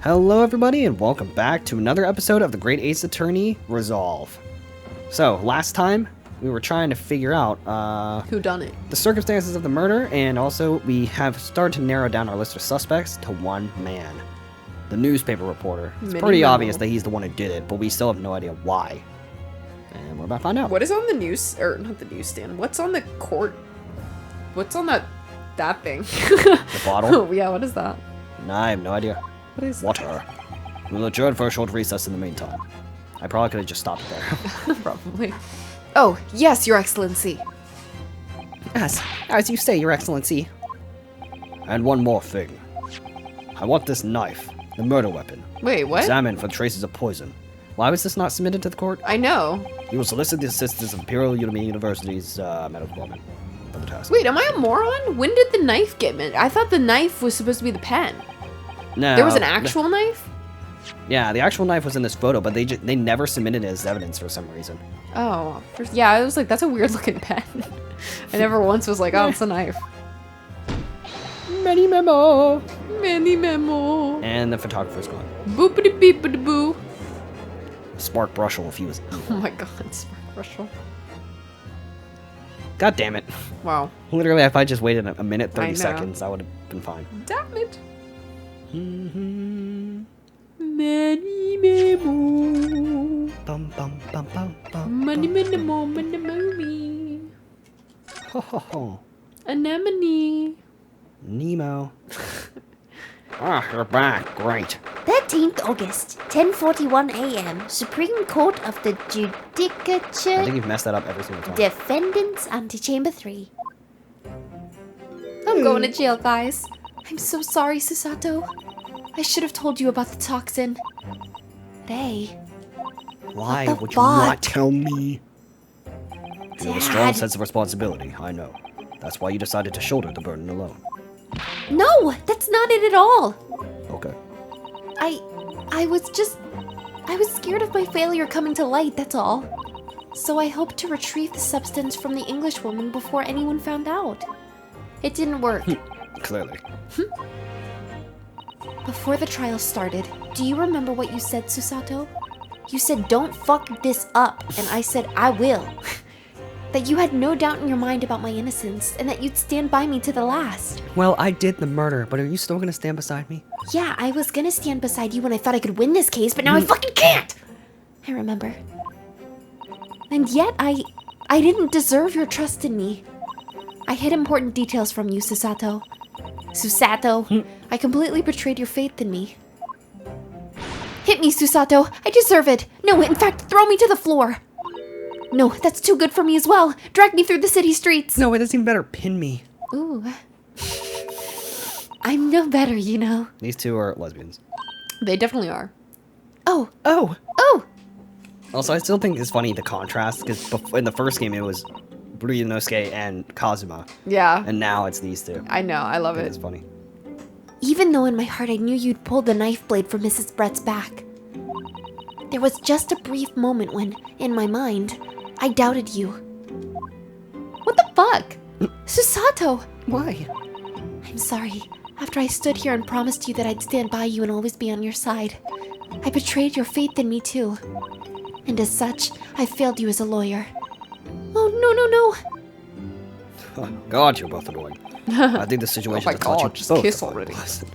Hello everybody and welcome back to another episode of the Great Ace Attorney Resolve. So, last time we were trying to figure out who done it, the circumstances of the murder, and also we have started to narrow down our list of suspects to one man. The newspaper reporter. It's pretty obvious that he's the one who did it, but we still have no idea why. And we're about to find out. What is on the news, or not the newsstand, what's on the court? What's on that thing? The bottle? Oh, yeah, what is that? Nah, I have no idea. What is Water. We'll adjourn for a short recess in the meantime. I probably could have just stopped there. Probably. Oh, yes, Your Excellency. Yes, as you say, Your Excellency. And one more thing. I want this knife, the murder weapon, Wait, what? examined for traces of poison. Why was this not submitted to the court? I know. You will solicit the assistance of Imperial University's medical department for the task. Wait, am I a moron? When did the knife get meant? I thought the knife was supposed to be the pen. No. There was an actual knife? Yeah, the actual knife was in this photo, but they never submitted it as evidence for some reason. Oh, yeah, I was like, that's a weird looking pen. I never once was like, oh, it's a knife. Menimemoism. Menimemoism. And the photographer's gone. Boopity beepity boo. Spark Brushel if he was evil. Oh my god, Spark Brushel. God damn it. Wow. Literally, if I just waited a minute, 30 I know. seconds, I would have been fine. Damn it. Menimemoism. Bum, bum, bum, bum, bum, Menimemoism. Ho, ho, ho. Anemone. Nemo. You're back. Great. 13th August, 10:41 a.m. Supreme Court of the I Judicature think you've messed that up every single time. Defendants Antechamber 3. I'm going to jail, guys. I'm so sorry, Susato. I should have told you about the toxin. Ray, Why what the would you not fuck? tell me? You have a strong Dad. sense of responsibility, I know. That's why you decided to shoulder the burden alone. no, that's not it at all. Okay. I was scared of my failure coming to light, that's all. So I hoped to retrieve the substance from the Englishwoman before anyone found out. It didn't work. Clearly. Before the trial started, do you remember what you said, Susato? You said, don't fuck this up, and I said, I will. That you had no doubt in your mind about my innocence, and that you'd stand by me to the last. Well, I did the murder, but are you still gonna stand beside me? Yeah, I was gonna stand beside you when I thought I could win this case, but now I fucking can't! I remember. And yet, I didn't deserve your trust in me. I hid important details from you, Susato. Susato, I completely betrayed your faith in me. Hit me, Susato. I deserve it. No, in fact, throw me to the floor. No, that's too good for me as well. Drag me through the city streets. No, that's even better. Pin me. Ooh. I'm no better, you know. These two are lesbians. They definitely are. Oh, Oh! oh. Also, I still think it's funny the contrast, because in the first game it was Ryunosuke and Kazuma, Yeah. and now it's these two. I know, I love It's it. funny. Even though in my heart I knew you'd pulled the knife blade from Mrs. Brett's back. There was just a brief moment when, in my mind, I doubted you. What the fuck? Susato! Why? I'm sorry. After I stood here and promised you that I'd stand by you and always be on your side, I betrayed your faith in me too. And as such, I failed you as a lawyer. Oh, no, no, no! God, you're both annoying. I think the situation Oh my has taught you God, just both kiss a valuable already. lesson.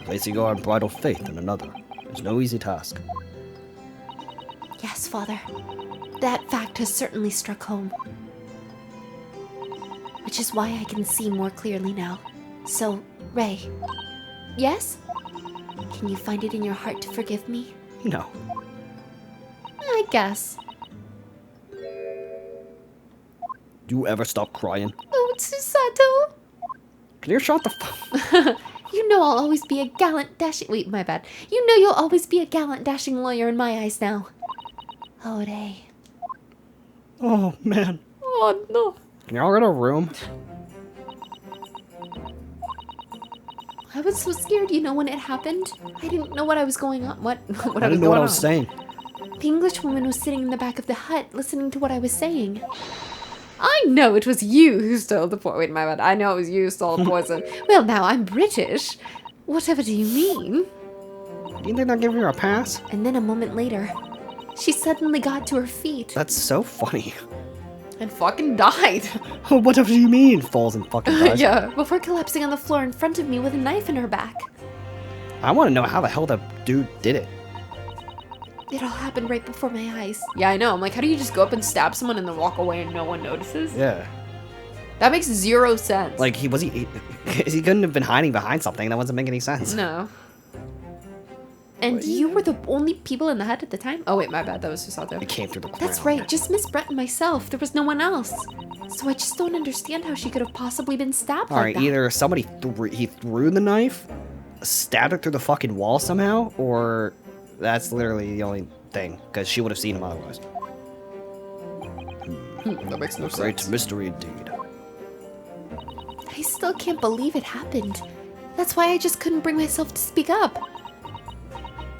Placing your unbridled faith in another is no easy task. Yes, Father. That fact has certainly struck home. Which is why I can see more clearly now. So, Ray. Yes? Can you find it in your heart to forgive me? No. I guess. Do you ever stop crying? Oh, Susato! Can you shut the fuck? You know I'll always be a gallant dashing... Wait, my bad. You know you'll always be a gallant dashing lawyer in my eyes now. Oh, Ray. Oh, man. Oh no. Can y'all get a room? I was so scared, you know, when it happened. I didn't know what I was going on. What I was didn't know what going I was on? saying. The Englishwoman was sitting in the back of the hut, listening to what I was saying. I know it was you who stole the poison. Wait, my bad. I know it was you who stole the poison. Well, now I'm British. Whatever do you mean? Do you think they're giving her a pass? And then a moment later, she suddenly got to her feet. That's so funny. And fucking died. Oh, what do you mean? Falls and fucking dies. Yeah. Before collapsing on the floor in front of me with a knife in her back. I want to know how the hell the dude did it. It all happened right before my eyes. Yeah, I know. I'm like, how do you just go up and stab someone and then walk away and no one notices? Yeah. That makes zero sense. Like, he couldn't have been hiding behind something. That doesn't make any sense. No. And You were the only people in the hut at the time? Oh, wait, my bad. That was Susato. It came through the ground. That's right, just Miss Brett and myself. There was no one else. So I just don't understand how she could have possibly been stabbed like Alright, that. either somebody he threw the knife, stabbed it through the fucking wall somehow, or that's literally the only thing, because she would have seen him otherwise. That makes no Great sense. mystery indeed. I still can't believe it happened. That's why I just couldn't bring myself to speak up.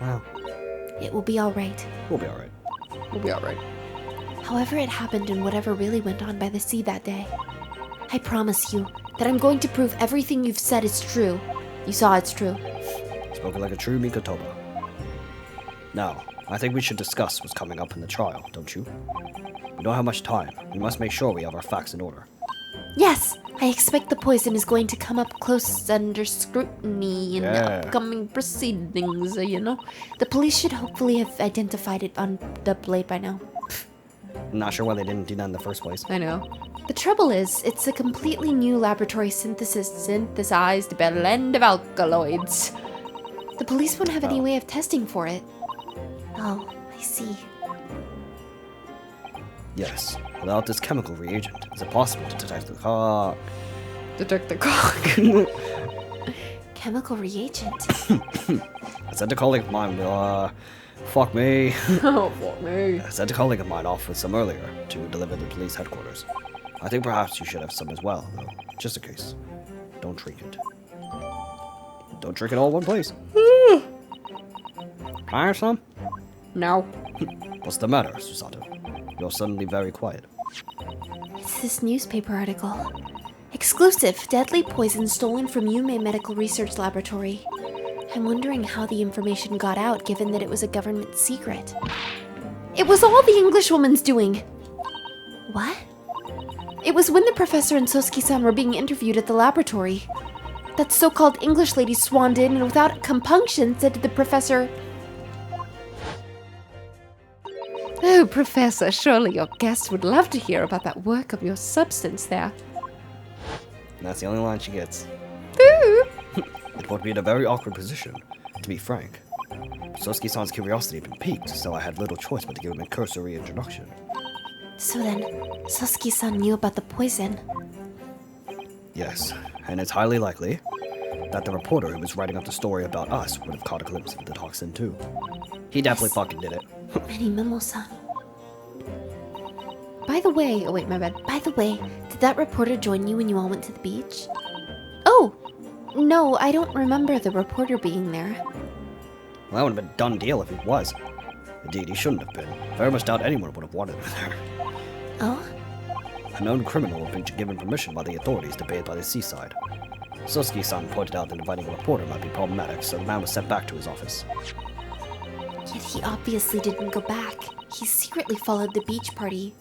Well, It will be alright. we'll be alright. We'll be alright. However it happened and whatever really went on by the sea that day, I promise you that I'm going to prove everything you've said is true. You saw it's true. Spoken like a true Mikotoba. Now, I think we should discuss what's coming up in the trial, don't you? We don't have much time. We must make sure we have our facts in order. Yes, I expect the poison is going to come up close under scrutiny in the Yeah. upcoming proceedings, you know? The police should hopefully have identified it on the blade by now. I'm not sure why they didn't do that in the first place. I know. The trouble is, it's a completely new laboratory synthesized blend of alkaloids. The police won't have any way of testing for it. Oh, I see. Yes, without this chemical reagent, is it possible to detect the Detect the cock. Chemical reagent. I sent a colleague of mine, fuck me. Oh, fuck me. I sent a colleague of mine off with some earlier to deliver to police headquarters. I think perhaps you should have some as well, though, just in case. Don't drink it. Don't drink it all in one place. Can I have some? No. What's the matter, Susato? You're suddenly very quiet. It's this newspaper article. Exclusive, deadly poison stolen from Yume Medical Research Laboratory. I'm wondering how the information got out, given that it was a government secret. It was all the Englishwoman's doing! What? It was when the professor and Sosuke-san were being interviewed at the laboratory. That so-called English lady swanned in and without compunction said to the professor, Oh, Professor, surely your guest would love to hear about that work of your substance there. And that's the only line she gets. Ooh. It put me in a very awkward position, to be frank. Sosuke-san's curiosity had been piqued, so I had little choice but to give him a cursory introduction. So then, Sosuke-san knew about the poison. Yes, and it's highly likely that the reporter who was writing up the story about us would have caught a glimpse of the toxin too. He definitely fucking did it. Menimemoism. By the way, oh wait, my bad. By the way, did that reporter join you when you all went to the beach? Oh! No, I don't remember the reporter being there. Well, that would have been a done deal if he was. Indeed, he shouldn't have been. Very much doubt anyone would have wanted him there. Oh? A known criminal had been given permission by the authorities to bathe by the seaside. Sosuke-san pointed out that inviting a reporter might be problematic, so the man was sent back to his office. Yet he obviously didn't go back. He secretly followed the beach party.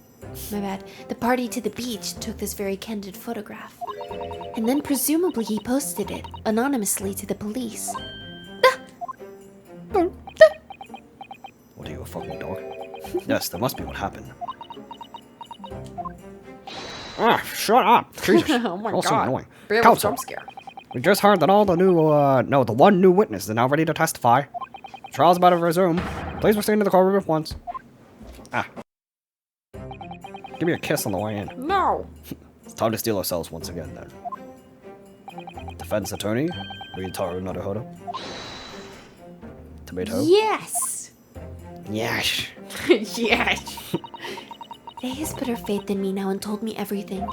My bad. The party to the beach took this very candid photograph. And then presumably he posted it, anonymously to the police. What are you, a fucking dog? Yes, that must be what happened. Ah, shut up! Jesus, Oh my also god. annoying. Real Counsel, jump scare. we just heard that all the new, the one new witness is now ready to testify. Trial's about to resume. Please proceed to the courtroom at once. Ah. Give me a kiss on the way in. No. It's time to steal ourselves once again, then. Defense attorney, Ryunosuke Naruhodo. Tomato. Yes. Yes. Yes. Faye has put her faith in me now and told me everything.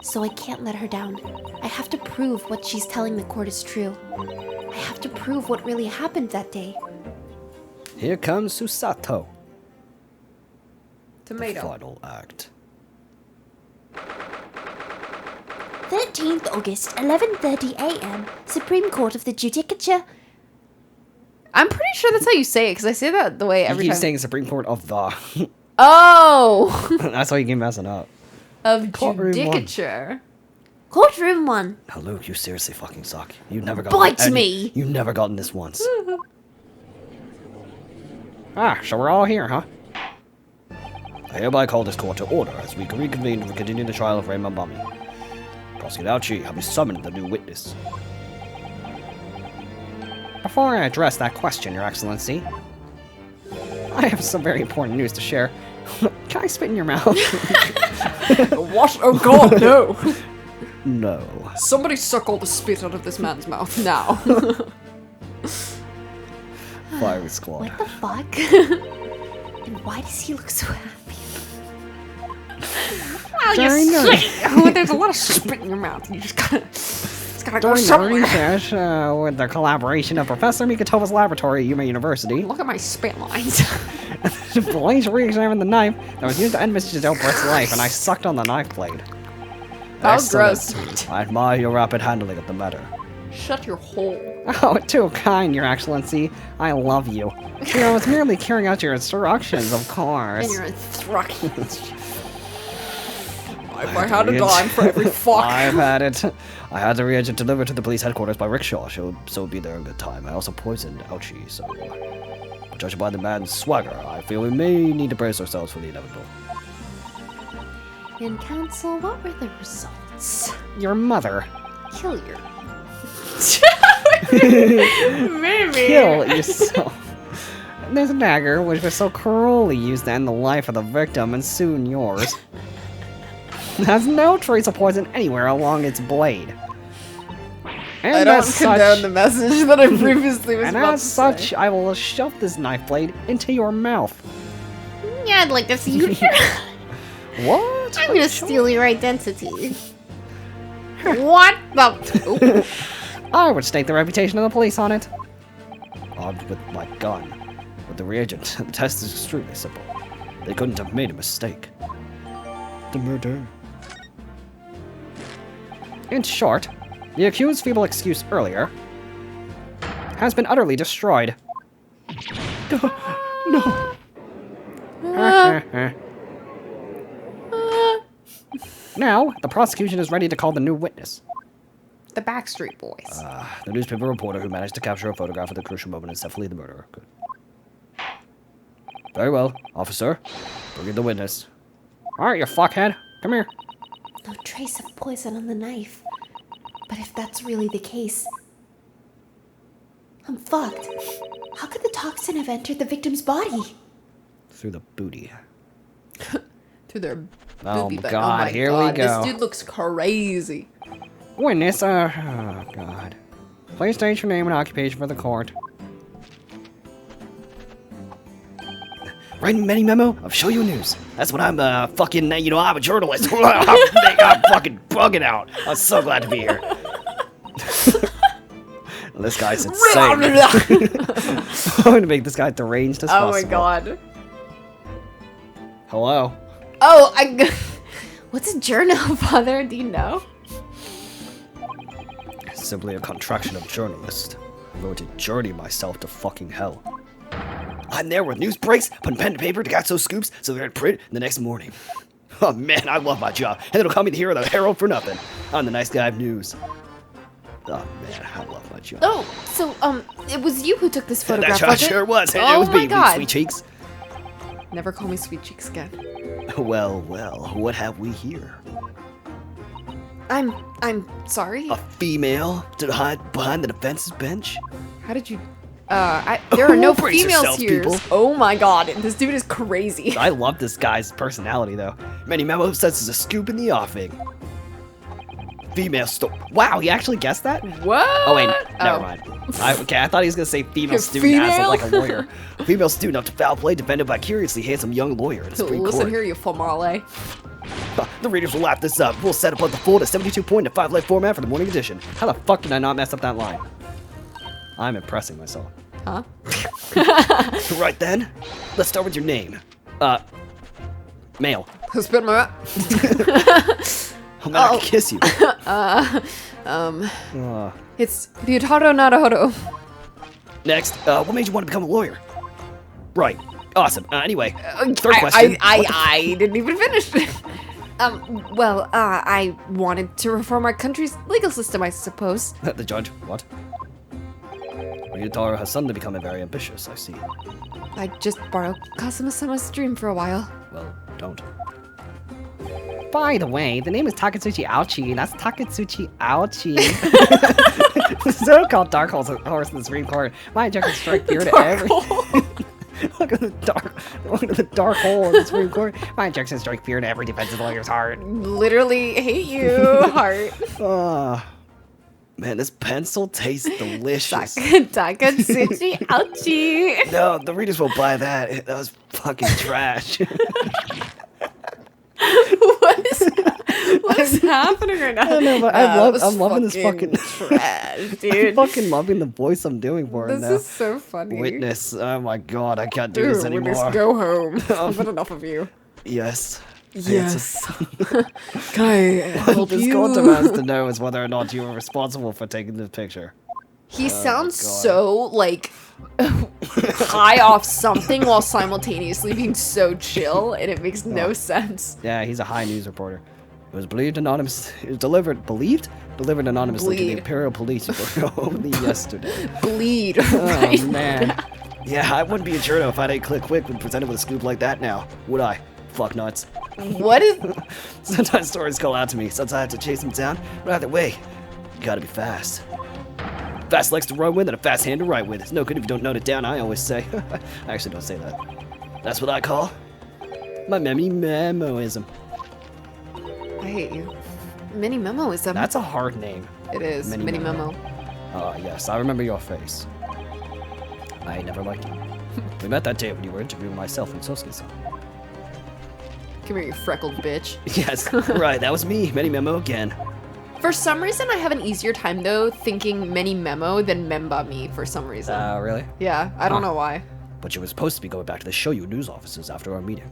So I can't let her down. I have to prove what she's telling the court is true. I have to prove what really happened that day. Here comes Susato. Tomato. Final act. 13th August, 11:30 a.m. Supreme Court of the Judicature. I'm pretty sure that's how you say it, because I say that the way every You time. keep saying Supreme Court of the. Oh! That's why you keep messing up. Of Courtroom judicature. Courtroom 1. Now, Luke, you seriously fucking suck. You've never gotten Bite me! You've never gotten this once. So we're all here, huh? I hereby call this court to order as we reconvene to continue the trial of Raymond Bummy. Prosecutor Ouchi, have you summoned the new witness? Before I address that question, Your Excellency, I have some very important news to share. Can I spit in your mouth? What? Oh god, no! No. Somebody suck all the spit out of this man's mouth now. Fiery Squad. What the fuck? And why does he look so happy? Oh, you there's a lot of spit in your mouth. You just gotta go During the somewhere. research, with the collaboration of Professor Mikotova's laboratory at Yuma University, Look at my spit lines. the police re-examined the knife that was used to end Mrs. Delbert's life, and I sucked on the knife blade. That was Excellent. gross. I admire your rapid handling of the matter. Shut your hole. Oh, too kind, Your Excellency. I love you. I was merely carrying out your instructions, of course. And your instructions. If I had a dime for every fuck. I've had it. I had the reagent delivered to the police headquarters by rickshaw, so it'll be there in good time. I also poisoned Ouchi, so judging by the man's swagger, I feel we may need to brace ourselves for the inevitable. And counsel, what were the results? Your mother. Kill your... Maybe. Kill yourself. This dagger, which was so cruelly used to end the life of the victim and soon yours, has no trace of poison anywhere along its blade. And I don't as condone such, the message that I previously was and about as to such, say. I will shove this knife blade into your mouth. Yeah, I'd like to see you. What? I'm gonna steal your identity. What the... I would stake the reputation of the police on it. Armed with my gun, with the reagent, the test is extremely simple. They couldn't have made a mistake. The murder. In short, the accused's feeble excuse earlier has been utterly destroyed. No. Now, the prosecution is ready to call the new witness. The Backstreet Boys. The newspaper reporter who managed to capture a photograph of the crucial moment is definitely the murderer. Good. Very well, officer. Bring in the witness. Alright, you fuckhead. Come here. No trace of poison on the knife. But if that's really the case... I'm fucked. How could the toxin have entered the victim's body? Through the booty. To their Oh boopy butt. god, my here god, we go. This dude looks crazy. Witness, oh god. Please state your name and occupation for the court. Right, Menimemoism, I'll show you news. That's what I'm, fucking, I'm a journalist. I'm fucking bugging out. I'm so glad to be here. This guy's insane. I'm gonna make this guy deranged as Oh possible. my god. Hello? Oh, What's a journal, Father? Do you know? Simply a contraction of journalist. I'm going to journey myself to fucking hell. I'm there with news breaks, putting pen to paper to get those scoops so they're in print the next morning. Oh man, I love my job, and it'll call me the hero of the Herald for nothing. I'm the nice guy of news. Oh man, I love my job. Oh, so, it was you who took this photograph, That was it? sure was. Oh It was my me, God. sweet cheeks. never call me sweet cheeks again. Well, what have we here? I'm sorry. A female to hide behind the defense's bench? How did you? There are no Brace females yourselves, here. people. Oh my god, this dude is crazy. I love this guy's personality, though. Menimemoism says there's a scoop in the offing. Female wow, he actually guessed that? What? Oh wait, never mind. I thought he was gonna say female student as Female? like a lawyer. Female student up to foul play defended by curiously handsome young lawyer in the Supreme Listen Court. here, you famale. The readers will lap this up. We'll set up the full to 72-point and 5-leg format for the morning edition. How the fuck did I not mess up that line? I'm impressing myself. Huh? Right then, let's start with your name. Male. Spit my I'm gonna kiss you. It's Ryutaro Naruhodo. Next, what made you want to become a lawyer? Right. Awesome. Anyway, third question. I didn't even finish. I wanted to reform our country's legal system, I suppose. The judge. What? Well, your daughter has suddenly become very ambitious, I see. I just borrowed Kazuma-sama's dream for a while. Well, don't. By the way, the name is Takatsuchi Aochi. That's Takatsuchi Aochi. The so-called dark horse in the Supreme Court. My injunction strike fear to every. Look at the dark hole in the Supreme Court. My injunction strike fear to every defensive lawyer's heart. Literally hate you, heart. Man, this pencil tastes delicious. Takatsuchi Aochi. No, the readers will buy that. That was fucking trash. What is happening right now? I don't know, but I'm loving this fucking trash, dude. I'm fucking loving the voice I'm doing for it now. This is so funny. Witness. Oh my god, I can't do this anymore. Witness, go home. I've had enough of you. Yes. Yes. Can I help This you? court demands to know is whether or not you were responsible for taking this picture. He sounds so, like, high off something while simultaneously being so chill, and it makes no sense. Yeah, he's a high news reporter. It was delivered anonymously to the Imperial Police only yesterday. Bleed. Oh, man. Yeah, I wouldn't be a journo if I didn't click quick when presented with a scoop like that now, would I? Fuck nuts. What is... Sometimes stories call out to me, sometimes I have to chase them down, but either way, you gotta be fast. Fast legs to run with and a fast hand to write with. It's no good if you don't note it down, I always say. I actually don't say that. That's what I call my Menimemoism. I hate you. Menimemoism. That's a hard name. It is. Meni-memo. Yes, I remember your face. I never liked you. We met that day when you were interviewing myself and Sosuke-san. Come here, you freckled bitch. Yes, right, that was me, Meni-memo again. For some reason, I have an easier time, though, thinking Meni-memo than Memba-me for some reason. Really? Yeah, I don't know why. But you were supposed to be going back to the Shoyu news offices after our meeting.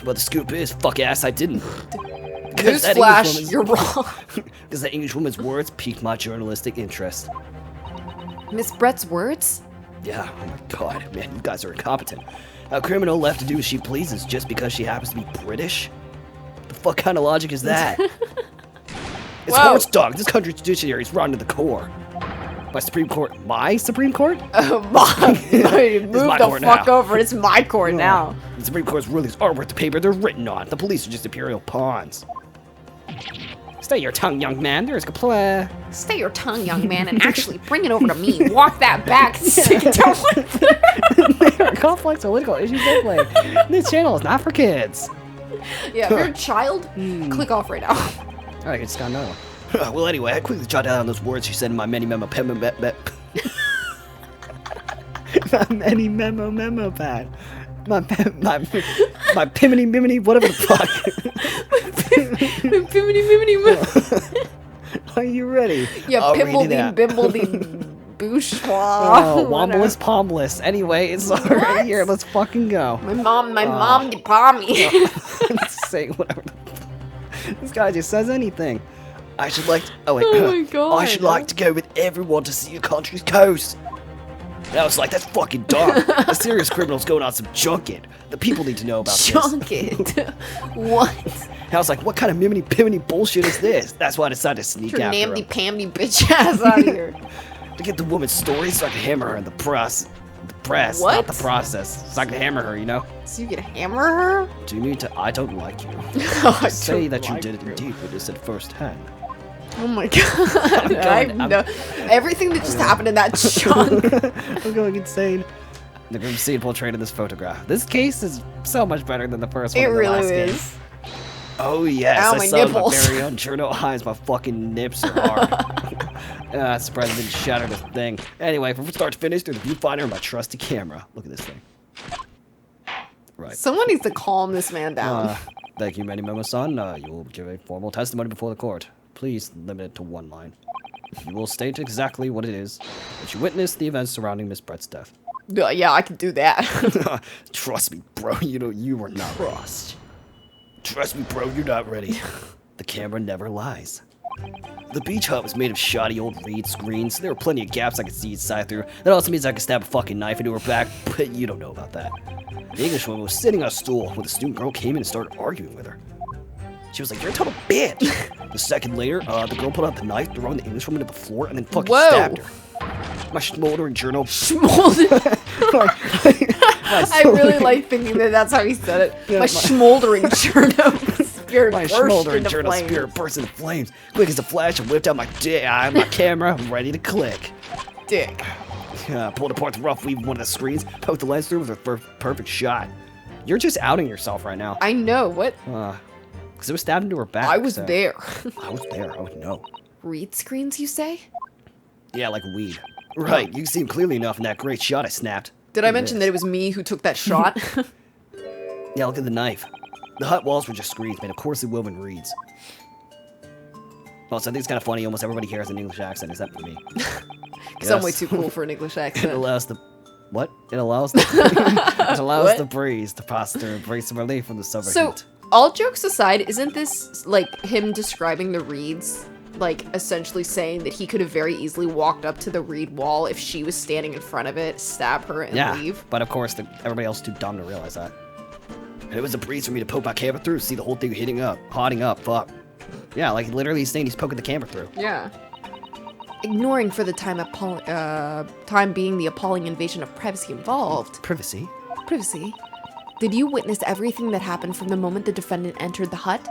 Well, the scoop is, fuck ass, I didn't. Newsflash, you're wrong. Because that English woman's words piqued my journalistic interest. Miss Brett's words? Yeah, oh my god, man, you guys are incompetent. A criminal left to do as she pleases just because she happens to be British? The fuck kind of logic is that? It's horse dog. This country's judiciary is rotten to the core. My Supreme Court? Move the fuck over. It's my court now. The Supreme Court's rulings are worth the paper they're written on. The police are just imperial pawns. Stay your tongue, young man. There's Stay your tongue, young man, and actually bring it over to me. Walk that back and sit down with her. There are complex political issues at play. This channel is not for kids. Yeah, if you're a child, click off right now. Alright, it's got another one. Well, anyway, I quickly jotted down those words she said in my memo My memo pad. My piminy miminy, whatever the fuck. Are you ready? Yeah, I'll read it pimbledy, out. bimbledy, bourgeois. Oh, wombless pombless. Anyway, it's already here. Let's fucking go. My mom did palmy. Say whatever. This guy just says anything. I should like to, oh wait, Oh my God. I should like to go with everyone to see your country's coast. And I was like, that's fucking dumb. The serious criminal's going on some junket. The people need to know about this. Junket. What? And I was like, what kind of miminy-piminy bullshit is this? That's why I decided to sneak Your after him. namby-pamby bitch ass out of here. To get the woman's story so I can hammer her in the press. The press, What? not the process. So I can hammer her, you know? So you can hammer her? Do you need to? I don't like you. I Say don't that you like did it indeed, witness at first hand. Oh my god. I know. Everything that just happened in that chunk. I'm going insane. The grim scene portrayed in this photograph. This case is so much better than the first one. It in the really last game. is. Oh yes, Ow, I my saw it with nipples. my very own journal eyes. My fucking nips are hard. Surprised I didn't shatter the thing. Anyway, from start to finish, through the viewfinder of my trusty camera. Look at this thing. Right. Someone needs to calm this man down. Thank you, Menimemoism. You will give a formal testimony before the court. Please limit it to one line. You will state exactly what it is that you witnessed the events surrounding Miss Brett's death. Yeah, I can do that. Trust me, bro. You were not ready. Trust me, bro. You're not ready. The camera never lies. The beach hut was made of shoddy old reed screens. There were plenty of gaps I could see inside through. That also means I could stab a fucking knife into her back, but you don't know about that. The Englishwoman was sitting on a stool when the student girl came in and started arguing with her. She was like, "You're a total bitch." The second later, the girl pulled out the knife, throwing the Englishwoman to the floor, and then fucking stabbed her. My smoldering journal. I really like thinking that that's how he said it. Yeah, my smoldering journal. My smoldering journal spirit burst into flames. Quick as a flash, I whipped out my my camera, ready to click. Dick. Pulled apart the rough weave of one of the screens, poked the lens through with a perfect shot. You're just outing yourself right now. I know, what? Because it was stabbed into her back. I was so. there. I was there, I would know. Reed screens, you say? Yeah, like a weed. Right, you can see him clearly enough in that great shot I snapped. Did I mention that it was me who took that shot? Yeah, look at the knife. The hut walls were just screens made of coarsely woven reeds. Also, I think it's kind of funny, almost everybody here has an English accent except for me. Because I'm way too cool for an English It accent. allows the... What? It allows the... it allows the breeze to pass through and bring some relief from the summer So, heat. all jokes aside, isn't this, like, him describing the reeds, like, essentially saying that he could have very easily walked up to the reed wall if she was standing in front of it, stab her, and leave? But of course, everybody else is too dumb to realize that. And it was a breeze for me to poke my camera through, see the whole thing hotting up, fuck. Yeah, like literally he's saying he's poking the camera through. Yeah. Ignoring for the time being the appalling invasion of privacy involved. Privacy? Privacy? Did you witness everything that happened from the moment the defendant entered the hut?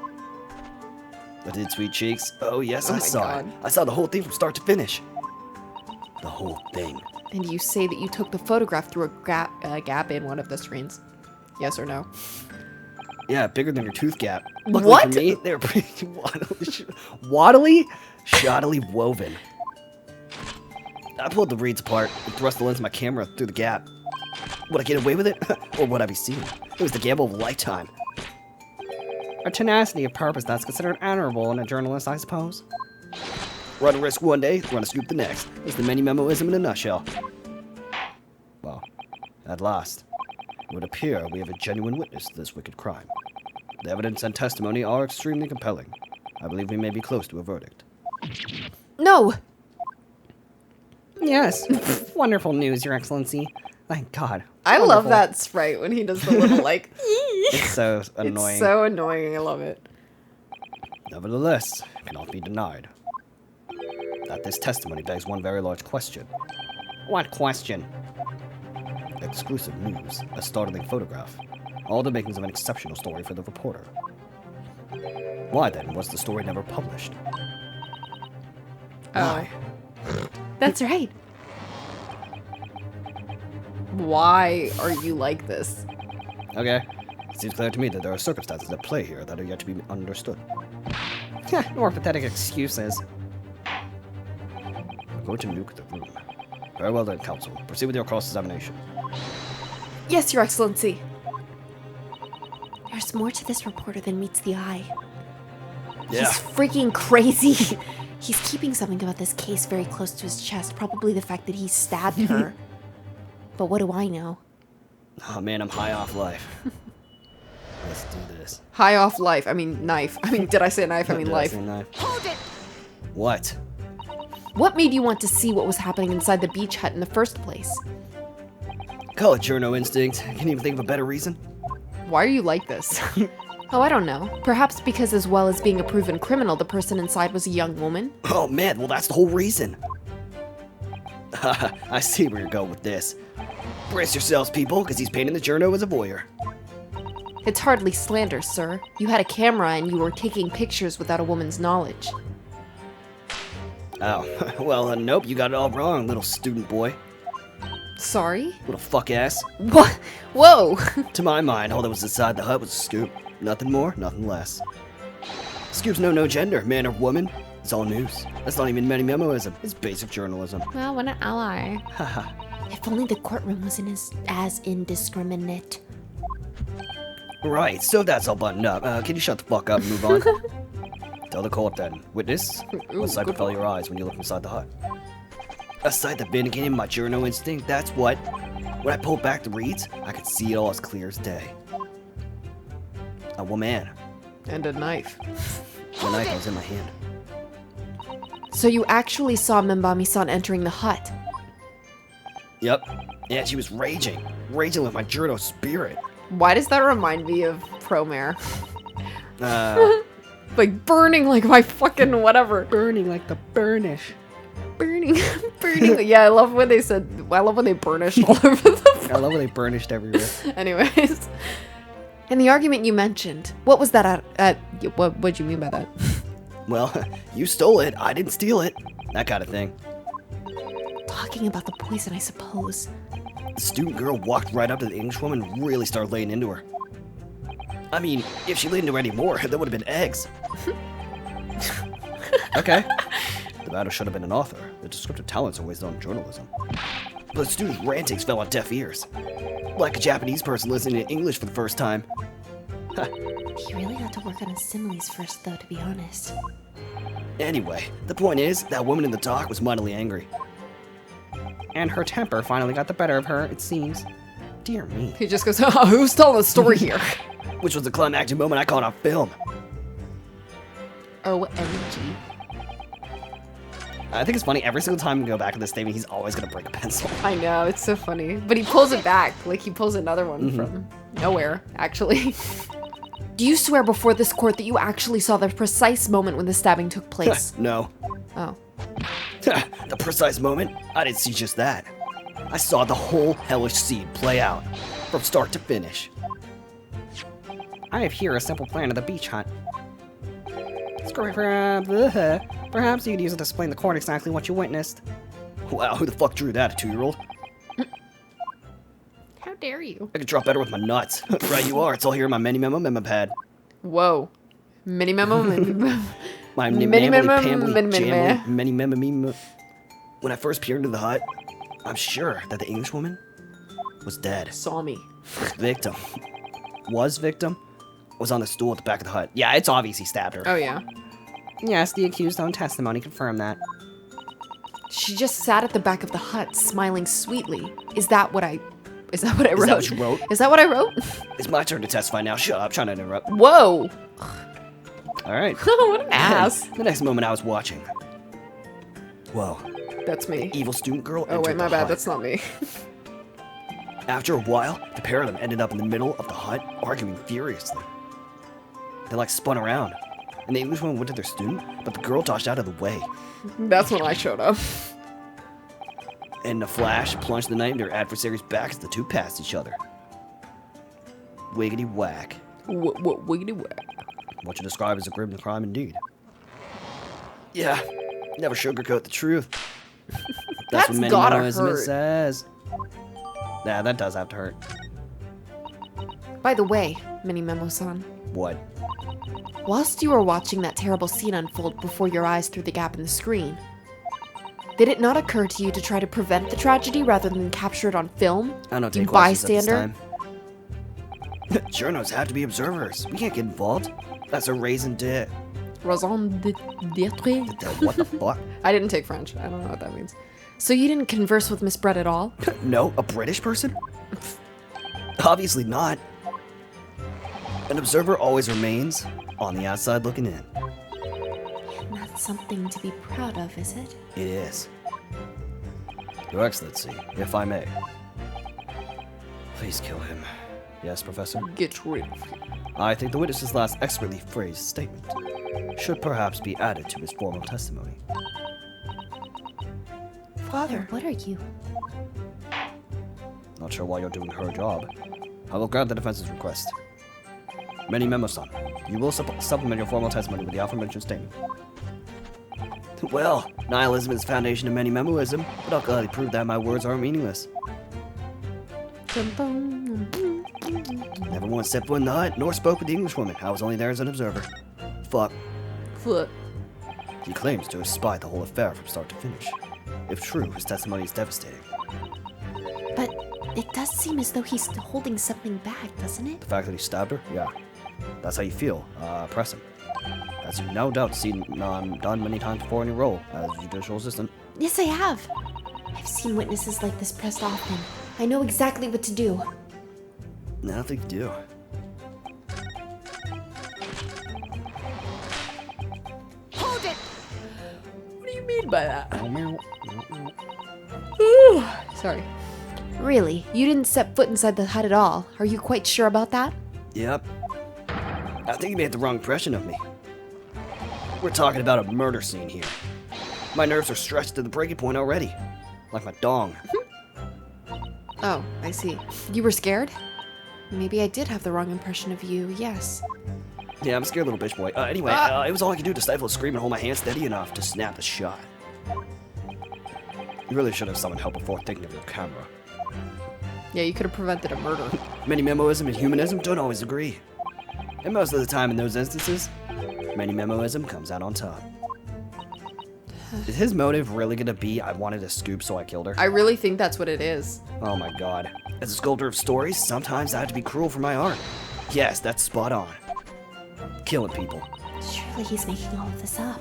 I did, sweet cheeks. Oh yes, Oh I my saw God. it. I saw the whole thing from start to finish. The whole thing. And you say that you took the photograph through a gap in one of the screens. Yes or no? Yeah, bigger than your tooth gap. Luckily What? for me, they were pretty waddly, shoddily woven. I pulled the reeds apart and thrust the lens of my camera through the gap. Would I get away with it? Or would I be seen? It was the gamble of a lifetime. A tenacity of purpose that's considered honorable in a journalist, I suppose. Run a risk one day, run a scoop the next. It's the Menimemoism in a nutshell. Well, at last, it would appear we have a genuine witness to this wicked crime. The evidence and testimony are extremely compelling. I believe we may be close to a verdict. No! Yes. Wonderful news, Your Excellency. Thank God. I love Wonderful. that sprite when he does the little, like, It's so annoying. It's so annoying. I love it. Nevertheless, it cannot be denied that this testimony begs one very large question. What question? Exclusive news, a startling photograph, all the makings of an exceptional story for the reporter. Why then was the story never published? Why? That's right. Why are you like this? Okay, it seems clear to me that there are circumstances at play here that are yet to be understood. More pathetic excuses. I'm going to nuke the room. Very well then, counsel. Proceed with your cross-examination. Yes, Your Excellency. There's more to this reporter than meets the eye. Yeah. He's freaking crazy. He's keeping something about this case very close to his chest, probably the fact that he stabbed her. But what do I know? Oh man, I'm high off life. Let's do this. High off life. I mean, knife. I mean, did I say knife? I mean, Did life. say knife? Hold it! What? What made you want to see what was happening inside the beach hut in the first place? Call it journo instinct. Can't even think of a better reason. Why are you like this? Oh, I don't know. Perhaps because as well as being a proven criminal, the person inside was a young woman? Oh man, well that's the whole reason. I see where you're going with this. Brace yourselves, people, because he's painting the journo as a voyeur. It's hardly slander, sir. You had a camera and you were taking pictures without a woman's knowledge. Oh, well, nope, you got it all wrong, little student boy. Sorry? Little fuck ass. What? Whoa! To my mind, all that was inside the hut was a scoop. Nothing more, nothing less. Scoops know no gender, man or woman. It's all news. That's not even Menimemoism. It's basic journalism. Well, what an ally. Haha. If only the courtroom wasn't as indiscriminate. Right, so that's all buttoned up. Can you shut the fuck up and move on? Tell the court then. Witness, what sight befell your eyes when you looked inside the hut? A sight that vindicated my journo instinct, that's what. When I pulled back the reeds, I could see it all as clear as day. A woman. And a knife. The knife was in my hand. So you actually saw Membami-san entering the hut. Yep. And she was raging like my Jurno spirit. Why does that remind me of Promare? Uh, Like burning like my fucking whatever. Burning like the burnish. Burning. Yeah, I love when they burnished all over the I love when they burnished everywhere. Anyways. And the argument you mentioned, what was that what'd you mean by that? Well, you stole it. I didn't steal it. That kind of thing. Talking about the poison, I suppose. The student girl walked right up to the English woman and really started laying into her. I mean, if she laid into her anymore, that would have been eggs. Okay. The matter should have been an author. The descriptive talents are wasted on journalism. But the student's rantings fell on deaf ears. Like a Japanese person listening to English for the first time. He really had to work on his similes first, though, to be honest. Anyway, the point is, that woman in the dock was mightily angry. And her temper finally got the better of her, it seems. Dear me. He just goes, oh, who's telling the story here? Which was the climactic moment I caught on film. OMG. I think it's funny, every single time we go back to this statement, he's always gonna break a pencil. I know, it's so funny. But he pulls it back. Like, he pulls another one from nowhere, actually. Do you swear before this court that you actually saw the precise moment when the stabbing took place? No. Oh. The precise moment? I didn't see just that. I saw the whole hellish scene play out, from start to finish. I have here a simple plan of the beach hut. Perhaps you could use it to explain the court exactly what you witnessed. Wow, who the fuck drew that, a 2-year-old? How dare you? I could draw better with my nuts. Right you are, it's all here in my memo pad. Whoa. Mini-memo? My Meni-memo, memo. When I first peered into the hut, I'm sure that the English woman was dead. Saw me. Victim. Was on the stool at the back of the hut. Yeah, it's obvious he stabbed her. Oh, yeah. Yes, the accused's own testimony confirmed that. She just sat at the back of the hut, smiling sweetly. Is that what I wrote? Is that what you wrote? Is that what I wrote? It's my turn to testify now. Shut up, I'm trying to interrupt. Whoa! Alright. What an ass. The next moment I was watching. Whoa. That's me. Evil student girl Oh, wait, entered my the bad. hut. That's not me. After a while, the pair of them ended up in the middle of the hut, arguing furiously. They like spun around, and the Englishwoman went to their student, but the girl dodged out of the way. That's when I showed up. And in a flash, plunged the knife into their adversary's back as the two passed each other. Wiggity whack. Wiggity whack. What you describe as a grim crime indeed. Yeah, never sugarcoat the truth. That's what gotta Menimemoism hurt. says. Yeah, that does have to hurt. By the way, Menimemoism, What? whilst you were watching that terrible scene unfold before your eyes through the gap in the screen, did it not occur to you to try to prevent the tragedy rather than capture it on film? I don't You take questions bystander? at this time. Journos have to be observers. We can't get involved. That's a raison d'etre. Raison d'être. What the fuck? I didn't take French. I don't know what that means. So you didn't converse with Miss Brett at all? No, a British person? Obviously not. An observer always remains on the outside looking in. And that's something to be proud of, is it? It is. Your Excellency, if I may. Please kill him. Yes, Professor? Get rid of him. I think the witness's last expertly phrased statement should perhaps be added to his formal testimony. Father, what are you? Not sure why you're doing her job. I will grant the defense's request. Menimemoism, you will supplement your formal testimony with the aforementioned statement. Well, nihilism is the foundation of Menimemoism, but I'll gladly prove that my words are meaningless. Never once stepped foot in the hut, nor spoke with the Englishwoman. I was only there as an observer. Fuck. Foot. He claims to have spied the whole affair from start to finish. If true, his testimony is devastating. But it does seem as though he's holding something back, doesn't it? The fact that he stabbed her? Yeah. That's how you feel. Press him. As you've no doubt seen done many times before in your role as judicial assistant. Yes, I have. I've seen witnesses like this pressed often. I know exactly what to do. Nothing to do. Hold it! What do you mean mean by that? Sorry. Really? You didn't set foot inside the hut at all. Are you quite sure about that? Yep. I think you made the wrong impression of me. We're talking about a murder scene here. My nerves are stretched to the breaking point already. Like my dong. Oh, I see. You were scared? Maybe I did have the wrong impression of you, yes. Yeah, I'm a scared little bitch boy. Anyway, it was all I could do to stifle a scream and hold my hand steady enough to snap the shot. You really should have summoned help before thinking of your camera. Yeah, you could have prevented a murder. Menimemoism and humanism don't always agree. And most of the time in those instances, Menimemoism comes out on top. Is his motive really gonna be, I wanted a scoop so I killed her? I really think that's what it is. Oh my god. As a sculptor of stories, sometimes I have to be cruel for my art. Yes, that's spot on. Killing people. Surely he's making all of this up.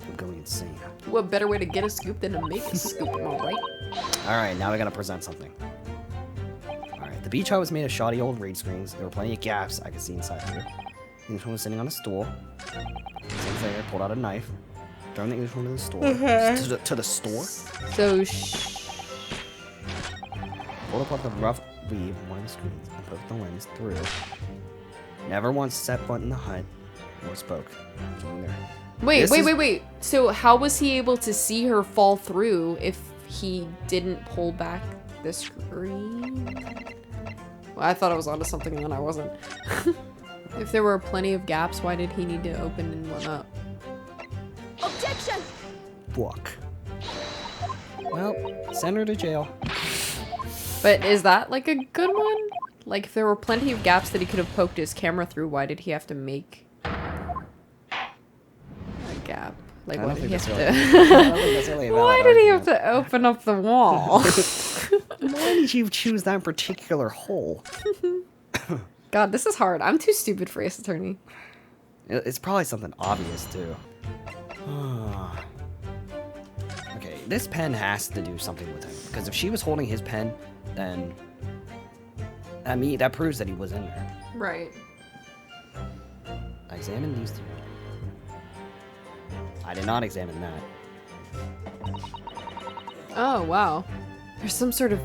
I'm going insane. What better way to get a scoop than to make a scoop, am I right? Alright, now we gotta present something. Alright, the beach hut was made of shoddy old reed screens. There were plenty of gaps I could see inside here. The Englishman was sitting on a stool. Same there, pulled out a knife. Thrown the Englishman to the store. To the store? So, Pulled apart the rough weave of one of the screens and poked the lens through. Never once set foot in the hut or spoke. There. Wait. So how was he able to see her fall through if he didn't pull back the screen? Well, I thought I was onto something and then I wasn't. If there were plenty of gaps, why did he need to open one up? Objection! Fuck. Well, send her to jail. But is that like a good one? Like if there were plenty of gaps that he could have poked his camera through, why did he have to make a gap? Like why did he have to Why did he have to open up the wall? Why did you choose that particular hole? God, this is hard. I'm too stupid for Ace Attorney. It's probably something obvious too. Okay, this pen has to do something with him. Because if she was holding his pen, then that proves that he was in there. Right. I examined these two. I did not examine that. Oh wow. There's some sort of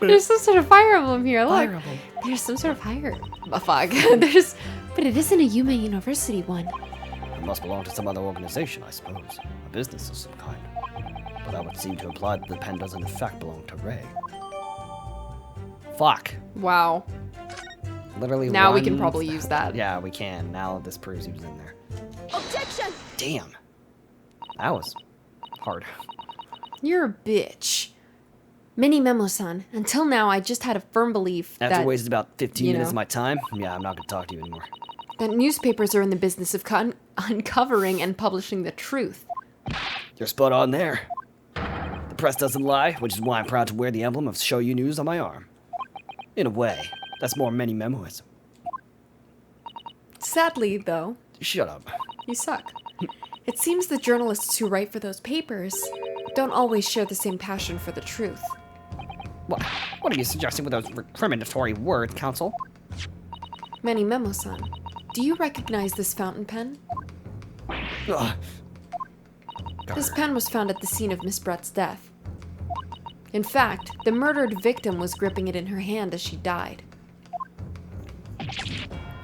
There's some sort of fire emblem here. Look. Fire emblem. There's some sort of fire. Oh, fuck. But it isn't a Yuma University one. It must belong to some other organization, I suppose. A business of some kind. But that would seem to imply that the pen doesn't in fact belong to Ray. Fuck. Wow. Literally Now we can probably use that. Yeah, we can. Now this proves he was in there. Objection! Damn. That was hard. You're a bitch. Menimemoism, until now I just had a firm belief After that, wasted about 15 you minutes know. of my time, yeah, I'm not going to talk to you anymore. that newspapers are in the business of Uncovering and publishing the truth. You're spot on there. The press doesn't lie, which is why I'm proud to wear the emblem of Show You News on my arm. In a way, that's more Menimemoism. Sadly, though, Shut up. you suck. It seems the journalists who write for those papers don't always share the same passion for the truth. What are you suggesting with those recriminatory words, Counsel? Menimemoism, do you recognize this fountain pen? Ugh. This pen was found at the scene of Miss Brett's death. In fact, the murdered victim was gripping it in her hand as she died.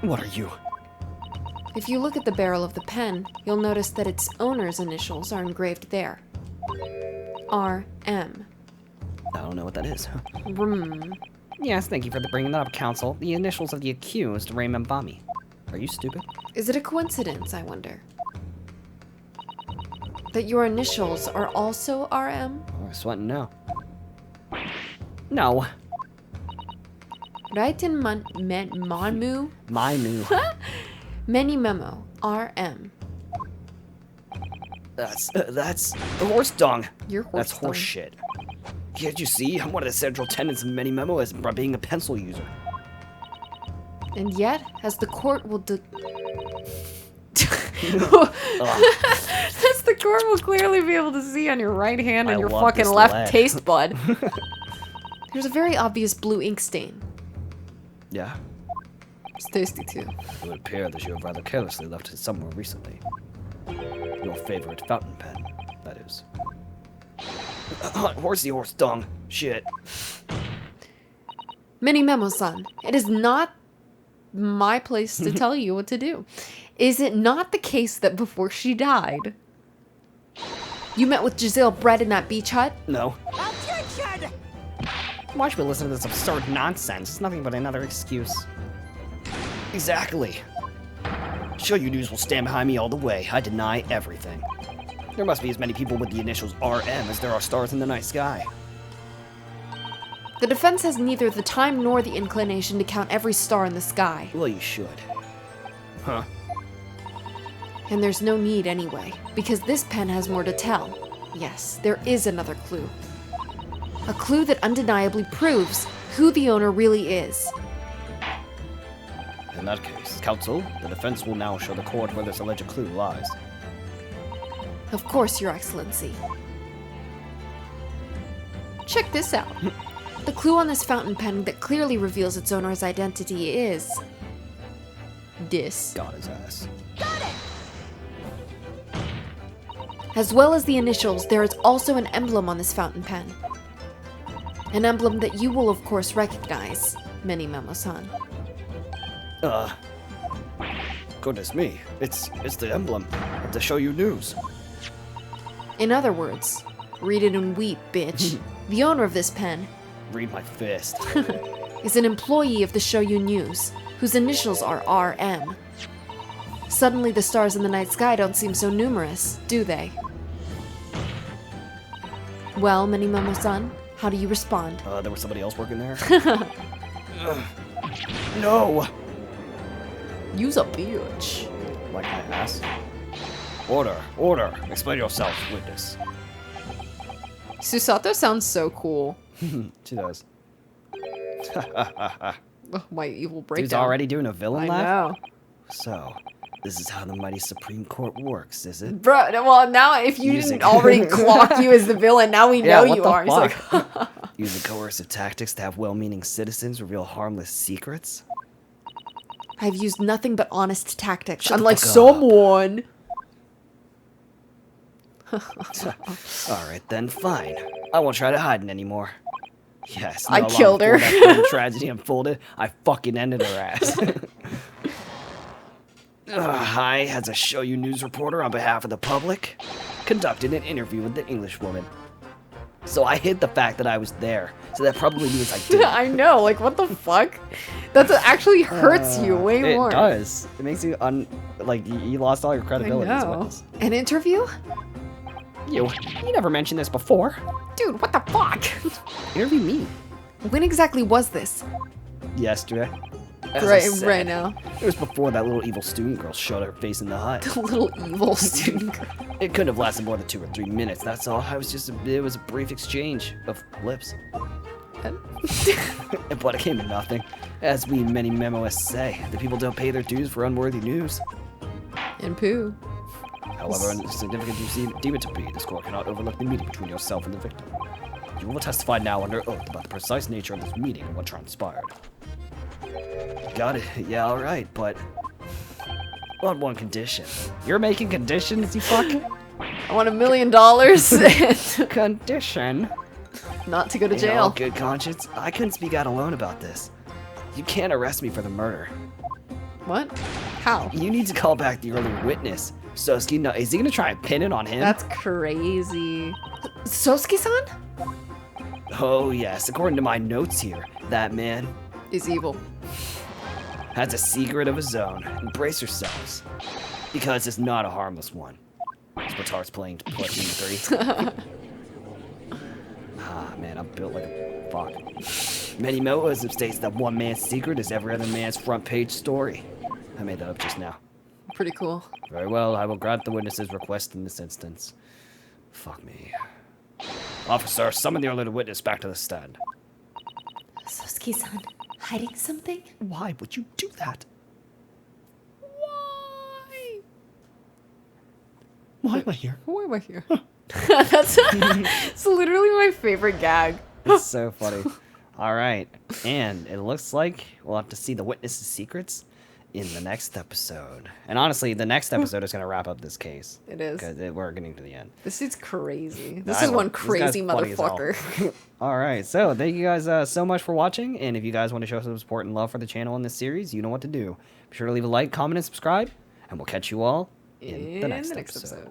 What are you? If you look at the barrel of the pen, you'll notice that its owner's initials are engraved there. R.M. I don't know what that is. Yes, thank you for bringing that up, Counsel. The initials of the accused, Raymond Bami. Are you stupid? Is it a coincidence, I wonder? That your initials are also R.M.? Oh, I sweating now. No. Right in Manmu? My new. Menimemo, R.M. That's a horse dung. You're horse That's horse dung. shit. Can't you see? I'm one of the central tenets of Menimemoism by being a pencil user. And yet, as the court will As the court will clearly be able to see on your right hand and I your love fucking this left lead. taste bud. There's a very obvious blue ink stain. Yeah. It's tasty too. It would appear that you have rather carelessly left it somewhere recently. Your favorite fountain pen, that is. Horsey horse dung. Shit. Menimemoism, it is not my place to tell you what to do. Is it not the case that before she died, you met with Giselle Brett in that beach hut? No. Attention! Why should we listen to this absurd nonsense? It's nothing but another excuse. Exactly. Show you news will stand behind me all the way. I deny everything. There must be as many people with the initials RM as there are stars in the night sky. The defense has neither the time nor the inclination to count every star in the sky. Well, you should. Huh? And there's no need anyway, because this pen has more to tell. Yes, there is another clue. A clue that undeniably proves who the owner really is. In that case, counsel, the defense will now show the court where this alleged clue lies. Of course, Your Excellency. Check this out. The clue on this fountain pen that clearly reveals its owner's identity is... this. Got his ass. As well as the initials, there is also an emblem on this fountain pen. An emblem that you will of course recognize, Menimemoism. Goodness me, it's the emblem of the Show You News. In other words, read it and weep, bitch. The owner of this pen Read my fist. is an employee of the Shoyu News, whose initials are RM. Suddenly the stars in the night sky don't seem so numerous, do they? Well, Menimemoism, how do you respond? There was somebody else working there? No! You's a bitch. Like my ass? Order, order. Explain yourself, witness. Susato sounds so cool. She does. Oh, my evil breakdown. Dude's already doing a villain I laugh? know. So, this is how the mighty Supreme Court works, is it? Bro, well, now if you Using- didn't already clock you as the villain, now we know what you the are. He's fuck? like, Using coercive tactics to have well-meaning citizens reveal harmless secrets? I've used nothing but honest tactics. Shut the Unlike fuck up. someone. Alright then, fine. I won't try to hide it anymore. Yes, I not long killed her. before that tragedy unfolded, I fucking ended her ass. I, as a Show You News reporter on behalf of the public, conducted an interview with the English woman. So I hid the fact that I was there, so that probably means I did. I know, like, what the fuck? That actually hurts you way more. It does. It makes you you lost all your I credibility as a know. witness. An interview? You never mentioned this before. Dude, what the fuck? Interview me. When exactly was this? Yesterday. As I said, Right now. It was before that little evil student girl showed her face in the hut. The little evil student. It couldn't have lasted more than 2 or 3 minutes, that's all. It was a brief exchange of lips. But it came to nothing. As we many memoists say, the people don't pay their dues for unworthy news. And poo. However insignificant you deem it to be, this court cannot overlook the meeting between yourself and the victim. You will testify now under oath about the precise nature of this meeting and what transpired. Got it. Yeah, alright, but on one condition. You're making conditions, you fuck? I want $1 million and Condition? not to go to In all jail. good conscience, I couldn't speak out alone about this. You can't arrest me for the murder. What? How? You need to call back the earlier witness. Sosuke, no, is he gonna try and pin it on him? That's crazy. Sosuke-san? Oh yes, according to my notes here, that man Is evil. has a secret of his own. Brace yourselves, because it's not a harmless one. Spartar's playing Splatoon 3. Ah man, I'm built like a fuck. Menimemoism states that one man's secret is every other man's front page story. I made that up just now. Pretty cool. Very well, I will grant the witness's request in this instance. Fuck me. Officer, summon the alerted witness back to the stand. Sosuke-san, hiding something? Why would you do that? Why? Why am I here? Why am I here? That's it's literally my favorite gag. It's so funny. Alright, and it looks like we'll have to see the witness's secrets in the next episode. And honestly, the next episode is going to wrap up this case. It is. Because we're getting to the end. This dude's crazy. This is one This guy's crazy funny as hell. motherfucker. All right, so thank you guys so much for watching. And if you guys want to show some support and love for the channel in this series, you know what to do. Be sure to leave a like, comment, and subscribe. And we'll catch you all in the next episode.